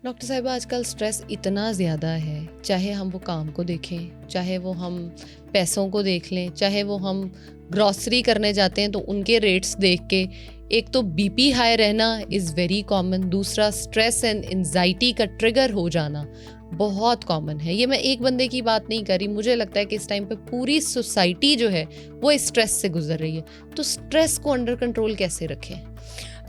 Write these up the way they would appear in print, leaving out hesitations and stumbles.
Doctor साहिबा आजकल stress इतना ज़्यादा है, चाहे हम वो काम को देखें, चाहे वो हम पैसों को देख लें, चाहे वो हम ग्रॉसरी करने जाते हैं तो उनके रेट्स देख के, एक तो बीपी हाई रहना इज़ वेरी कॉमन, दूसरा स्ट्रेस एंड एंजाइटी का ट्रिगर हो जाना बहुत कॉमन है। ये मैं एक बंदे की बात नहीं कर रही, मुझे लगता है कि इस टाइम पे पूरी सोसाइटी जो है वो स्ट्रेस से गुजर रही है। तो स्ट्रेस को अंडर कंट्रोल कैसे रखें?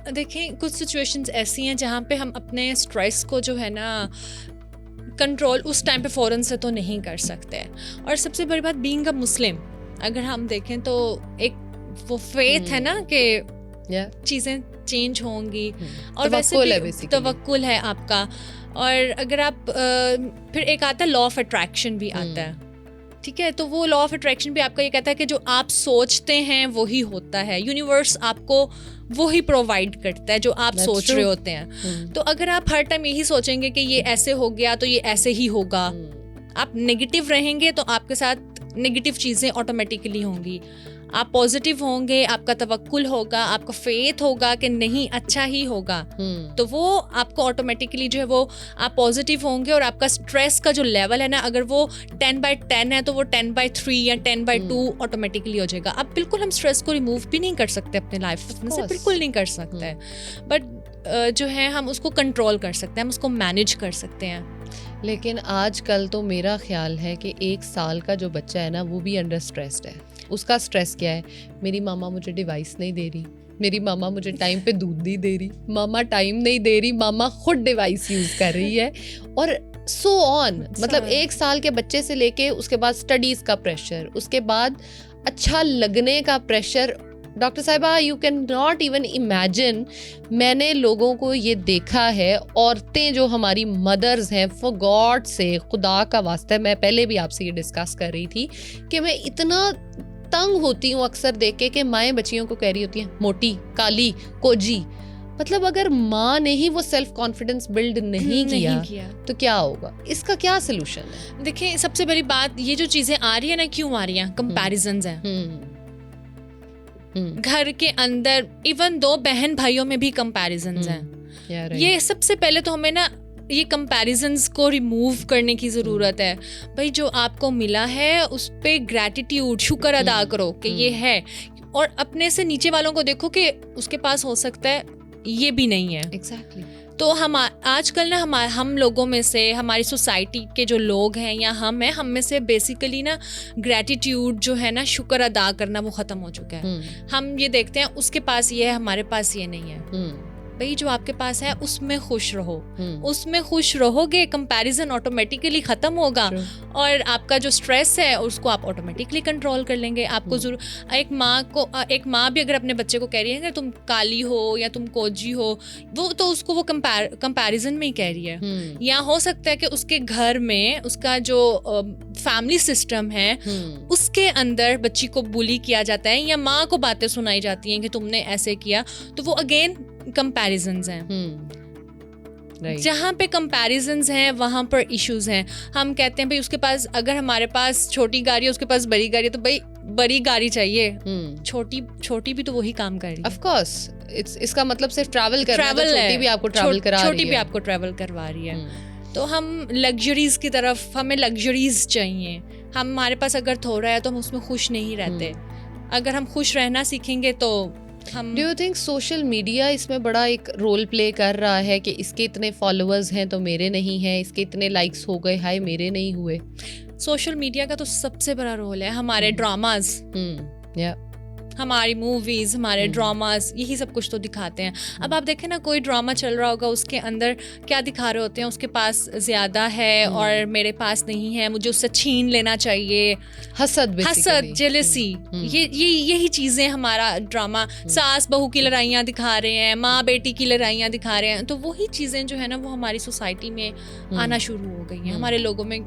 देखें, कुछ सिचुएशंस ऐसी हैं जहाँ पे हम अपने स्ट्रेस को जो है ना कंट्रोल उस टाइम पे फ़ौरन से तो नहीं कर सकते। और सबसे बड़ी बात, बीइंग अ मुस्लिम, अगर हम देखें तो एक वो फेथ है ना कि चीज़ें चेंज होंगी, और वैसे भी तवक्कुल है आपका। और अगर आप फिर एक आता है लॉ ऑफ अट्रैक्शन भी आता है, ठीक है। तो वो लॉ ऑफ अट्रैक्शन भी आपका ये कहता है कि जो आप सोचते हैं वही होता है, यूनिवर्स आपको वही प्रोवाइड करता है जो आप सोच रहे होते हैं। तो अगर आप हर टाइम यही सोचेंगे कि ये ऐसे हो गया तो ये ऐसे ही होगा, आप नेगेटिव रहेंगे तो आपके साथ नेगेटिव चीज़ें ऑटोमेटिकली होंगी। आप पॉजिटिव होंगे, आपका तवक्कुल होगा, आपका फेथ होगा कि नहीं अच्छा ही होगा, तो वो आपको ऑटोमेटिकली जो है वो आप पॉजिटिव होंगे। और आपका स्ट्रेस का जो लेवल है ना, अगर वो 10/10 है तो वो 10/3 या 10/2 ऑटोमेटिकली हो जाएगा। अब बिल्कुल हम स्ट्रेस को रिमूव भी नहीं कर सकते अपने लाइफ में से, बिल्कुल नहीं कर सकते, बट जो है हम उसको कंट्रोल कर सकते हैं, हम उसको मैनेज कर सकते हैं। लेकिन आजकल तो मेरा ख्याल है कि 1 साल का जो बच्चा है ना वो भी अंडर स्ट्रेस्ड है। उसका स्ट्रेस क्या है? मेरी मामा मुझे डिवाइस नहीं दे रही, मेरी मामा मुझे टाइम पे दूध नहीं दे रही, मामा टाइम नहीं दे रही, मामा खुद डिवाइस यूज़ कर रही है, और सो ऑन। मतलब 1 साल के बच्चे से लेके उसके बाद स्टडीज़ का प्रेशर, उसके बाद अच्छा लगने का प्रेशर। डॉक्टर साहिबा, you can not even imagine, मैंने लोगों को ये देखा है, औरतें जो हमारी मदर्स हैं, फॉर गॉड से, खुदा का वास्ता, मैं पहले भी आपसे ये डिस्कस कर रही थी कि मैं इतना तंग होती हूँ अक्सर देख के कि माएँ बच्चियों को कह रही होती हैं मोटी, काली, कोजी। मतलब अगर माँ ने ही वो सेल्फ कॉन्फिडेंस बिल्ड नहीं किया तो क्या होगा? इसका क्या सोल्यूशन है? देखिए, सबसे बड़ी बात, ये जो चीज़ें आ रही है ना, क्यों आ रही हैं? कंपैरिजंस हैं। घर के अंदर, इवन दो बहन भाइयों में भी कंपैरिजंस हैं। ये सबसे पहले तो हमें ना ये कंपैरिजंस को रिमूव करने की ज़रूरत है। भाई, जो आपको मिला है उस पे ग्रैटिट्यूड, शुक्र अदा करो कि ये है, और अपने से नीचे वालों को देखो कि उसके पास हो सकता है ये भी नहीं है। Exactly. तो हम आजकल ना हम लोगों में से, हमारी सोसाइटी के जो लोग हैं या हम हैं, हम में से बेसिकली ना ग्रैटिट्यूड जो है ना, शुक्र अदा करना, वो ख़त्म हो चुका है। हम ये देखते हैं उसके पास ये है, हमारे पास ये नहीं है। भाई, जो आपके पास है उसमें खुश रहो, उसमें खुश रहोगे, कंपैरिजन ऑटोमेटिकली ख़त्म होगा, और आपका जो स्ट्रेस है उसको आप ऑटोमेटिकली कंट्रोल कर लेंगे। आपको जरूर एक माँ भी अगर अपने बच्चे को कह रही है कि तुम काली हो या तुम कोजी हो, वो तो उसको वो कंपैरिजन में ही कह रही है। या हो सकता है कि उसके घर में उसका जो फैमिली सिस्टम है उसके अंदर बच्ची को बुली किया जाता है, या माँ को बातें सुनाई जाती हैं कि तुमने ऐसे किया, तो वो अगेन कंपैरिजंस हैं। जहाँ पे कंपैरिजंस हैं वहाँ पर इश्यूज हैं। हम कहते हैं भाई उसके पास, अगर हमारे पास छोटी गाड़ी है, उसके पास बड़ी गाड़ी है, तो भाई बड़ी गाड़ी चाहिए, छोटी भी तो वही काम कर रही है। ऑफ कोर्स, इसका मतलब सिर्फ ट्रैवल करना, तो छोटी भी आपको ट्रैवल करा रही है, छोटी भी आपको ट्रैवल करवा रही है। तो हम लग्जरीज की तरफ, हमें लग्जरीज चाहिए। हमारे पास अगर थोड़ा है तो हम उसमें खुश नहीं रहते। अगर हम खुश रहना सीखेंगे तो do you think social media इसमें बड़ा एक रोल प्ले कर रहा है कि इसके इतने फॉलोअर्स हैं तो मेरे नहीं हैं, इसके इतने लाइक्स हो गए, हाय मेरे नहीं हुए? सोशल मीडिया का तो सबसे बड़ा रोल है। हमारे ड्रामाज, हमारी मूवीज, हमारे ड्रामास, यही सब कुछ तो दिखाते हैं। अब आप देखें ना, कोई ड्रामा चल रहा होगा, उसके अंदर क्या दिखा रहे होते हैं, उसके पास ज्यादा है और मेरे पास नहीं है, मुझे उससे छीन लेना चाहिए, हसद, जेलसी, यही चीजें हमारा ड्रामा। सास बहू की लड़ाइयाँ दिखा रहे हैं, माँ बेटी की लड़ाइयाँ दिखा रहे हैं, तो वही चीजें जो है ना वो हमारी सोसाइटी में आना शुरू हो गई हैं, हमारे लोगों में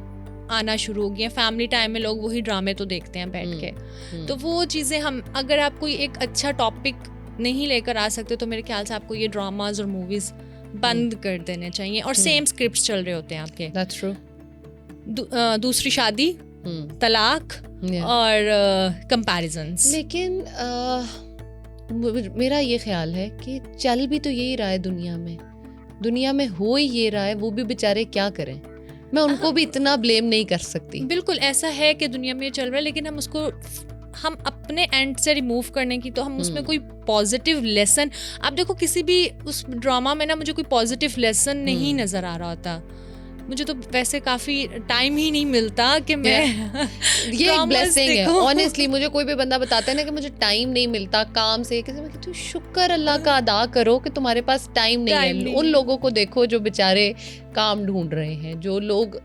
आना शुरू हो गया। फैमिली टाइम में लोग वही ड्रामे तो देखते हैं बैठ के। तो वो चीज़ें हम, अगर आप कोई एक अच्छा टॉपिक नहीं लेकर आ सकते तो मेरे ख्याल से आपको ये ड्रामाज और मूवीज बंद कर देने चाहिए। और सेम स्क्रिप्ट्स चल रहे होते हैं आपके। That's true. दूसरी शादी, तलाक और कंपैरिजंस। लेकिन मेरा ये ख्याल है कि चल भी तो यही रहा है दुनिया में। दुनिया में हो ही ये रहा है, वो भी बेचारे क्या करें, मैं उनको भी इतना ब्लेम नहीं कर सकती। बिल्कुल ऐसा है कि दुनिया में ये चल रहा है, लेकिन हम अपने एंड से रिमूव करने की, तो हम उसमें कोई पॉजिटिव लेसन, आप देखो किसी भी उस ड्रामा में ना मुझे कोई पॉजिटिव लेसन नहीं नजर आ रहा होता। मुझे तो वैसे काफी टाइम ही नहीं मिलता कि मैं ये एक ब्लेसिंग है ऑनेस्टली। मुझे कोई भी बंदा बताता है ना कि मुझे टाइम नहीं मिलता काम से, मैं कहती हूँ शुक्र अल्लाह का अदा करो कि तुम्हारे पास टाइम नहीं है। उन लोगों को देखो जो बेचारे काम ढूंढ रहे हैं, जो लोग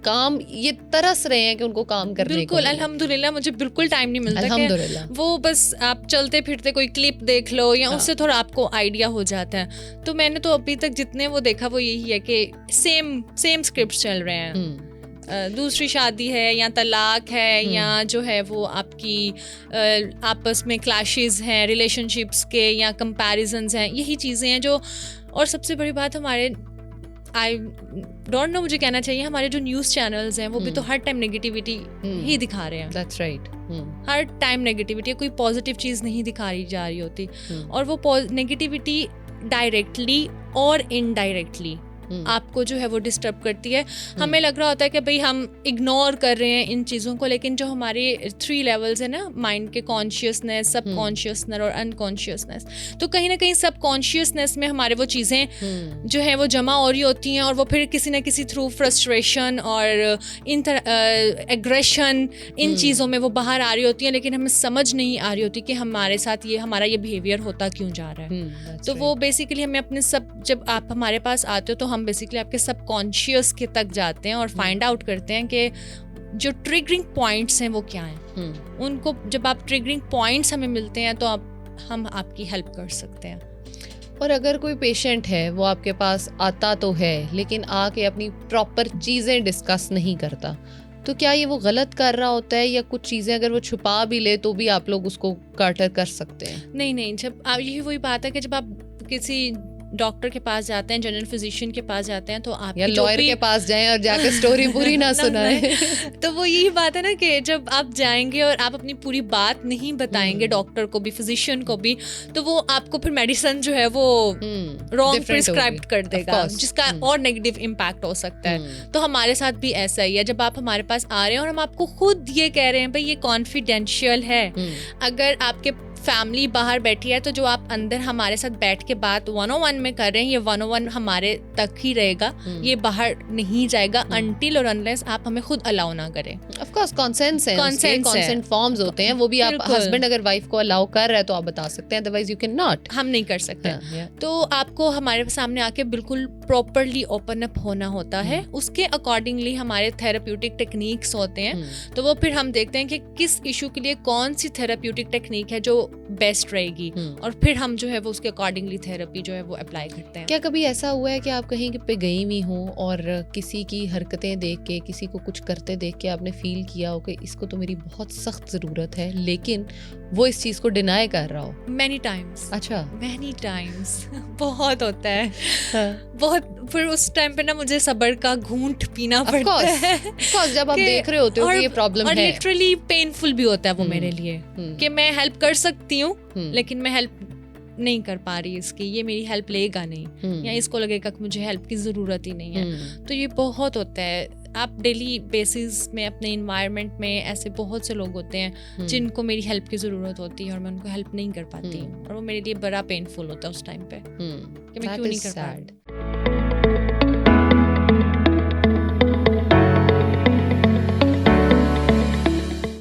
काम ये तरस रहे हैं कि उनको काम करने को। बिल्कुल अल्हम्दुलिल्लाह मुझे बिल्कुल टाइम नहीं मिलता। अल्हम्दुलिल्लाह वो बस आप चलते फिरते कोई क्लिप देख लो या उससे थोड़ा आपको आइडिया हो जाता है। तो मैंने तो अभी तक जितने वो देखा वो यही है कि सेम स्क्रिप्ट चल रहे हैं। दूसरी शादी है या तलाक है या जो है वो आपकी आपस में क्लैशेस हैं रिलेशनशिप्स के या कंपैरिजन्स हैं, यही चीज़ें हैं जो। और सबसे बड़ी बात हमारे आई डोंट नो मुझे कहना चाहिए हमारे जो न्यूज़ चैनल्स हैं वो भी तो हर टाइम नेगेटिविटी ही दिखा रहे हैं। That's right. Her time negativity, कोई पॉजिटिव चीज़ नहीं दिखाई जा रही होती। और वो नेगेटिविटी डायरेक्टली और इनडायरेक्टली आपको जो है वो डिस्टर्ब करती है। हमें लग रहा होता है कि भाई हम इग्नोर कर रहे हैं इन चीज़ों को, लेकिन जो हमारे 3 लेवल्स है ना माइंड के, कॉन्शियसनेस, सब कॉन्शियसनेस और अनकॉन्शियसनेस, तो कहीं ना कहीं सब कॉन्शियसनेस में हमारे वो चीज़ें जो है वो जमा हो रही होती हैं और वो फिर किसी ना किसी थ्रू फ्रस्ट्रेशन और एग्रेशन इन चीज़ों में वो बाहर आ रही होती हैं, लेकिन हमें समझ नहीं आ रही होती कि हमारे साथ हमारा ये बिहेवियर होता क्यों जा रहा है। तो वो बेसिकली हमें अपने जब आप हमारे पास आते हो तो हम बेसिकली आपके सबकॉन्शियस के तक जाते हैं और फाइंड आउट करते हैं कि जो ट्रिगरिंग पॉइंट्स हैं वो क्या हैं। उनको जब आप ट्रिगरिंग पॉइंट्स हमें मिलते हैं तो हम आपकी हेल्प कर सकते हैं। और अगर कोई पेशेंट है वो आपके पास आता तो है लेकिन आके अपनी प्रॉपर चीज़ें डिस्कस नहीं करता, तो क्या ये वो गलत कर रहा होता है, या कुछ चीज़ें अगर वो छुपा भी ले तो भी आप लोग उसको काटर कर सकते हैं? नहीं, जब आप यही वही बात है कि जब आप किसी डॉक्टर के पास जाते हैं, जनरल फिजिशियन के पास जाते हैं, तो आप या लॉयर के पास जाएं और जाकर स्टोरी पूरी ना सुनाएं। तो वो यही बात है ना कि जब आप जाएंगे और आप अपनी पूरी बात नहीं बताएंगे डॉक्टर को भी, फिजिशियन को भी, तो वो आपको फिर मेडिसिन जो है वो रॉन्ग प्रिस्क्राइब कर देगा, जिसका और नेगेटिव इम्पैक्ट हो सकता है। तो हमारे साथ भी ऐसा ही है। जब आप हमारे पास आ रहे हैं और हम आपको खुद ये कह रहे हैं भाई ये कॉन्फिडेंशियल है, अगर आपके फैमिली बाहर बैठी है तो जो आप अंदर हमारे साथ बैठ के बात 101 में कर रहे हैं, ये 101 हमारे तक ही रहेगा, ये बाहर नहीं जाएगा अनटिल और अनलेस आप हमें खुद अलाउ ना करें। ऑफ कोर्स कंसेंट फॉर्म्स होते हैं, वो भी आप हस्बैंड अगर वाइफ को अलाउ कर रहा है तो आप बता सकते हैं, अदरवाइज यू कैन नॉट। हम नहीं कर सकते। तो आपको हमारे सामने आके बिल्कुल प्रॉपरली ओपन अप होना होता है, उसके अकॉर्डिंगली हमारे थेरेप्यूटिक टेक्निक्स होते हैं। तो वो फिर हम देखते हैं कि किस इशू के लिए कौन सी थेरेप्यूटिक टेक्निक है जो बेस्ट रहेगी, और फिर हम जो है वो उसके अकॉर्डिंगली थेरेपी जो है वो अप्लाई करते हैं। क्या कभी ऐसा हुआ है कि आप कहीं पे गई हुई हो और किसी की हरकतें देख के, किसी को कुछ करते देख के आपने फील किया हो कि इसको तो मेरी बहुत सख्त ज़रूरत है, लेकिन वो इस चीज़ को डिनाई कर रहा हो? Many times. अच्छा, मैनी टाइम्स बहुत होता है। बहुत। फिर उस टाइम पे ना मुझे सब्र का घूंट पीना पड़ता है। जब आप देख रहे होते हो कि ये प्रॉब्लम है, और लिटरली पेनफुल भी होता है वो मेरे लिए कि मैं हेल्प कर सकती हूँ लेकिन मैं हेल्प नहीं कर पा रही इसकी, ये मेरी हेल्प लेगा नहीं, या इसको लगेगा कि मुझे हेल्प की ज़रूरत ही नहीं है। तो ये बहुत होता है। आप डेली बेसिस में अपने इन्वायरमेंट में ऐसे बहुत से लोग होते हैं जिनको मेरी हेल्प की ज़रूरत होती है और मैं उनको हेल्प नहीं कर पाती, और वो मेरे लिए बड़ा पेनफुल होता है उस टाइम पे कि मैं क्यों नहीं कर पा रही।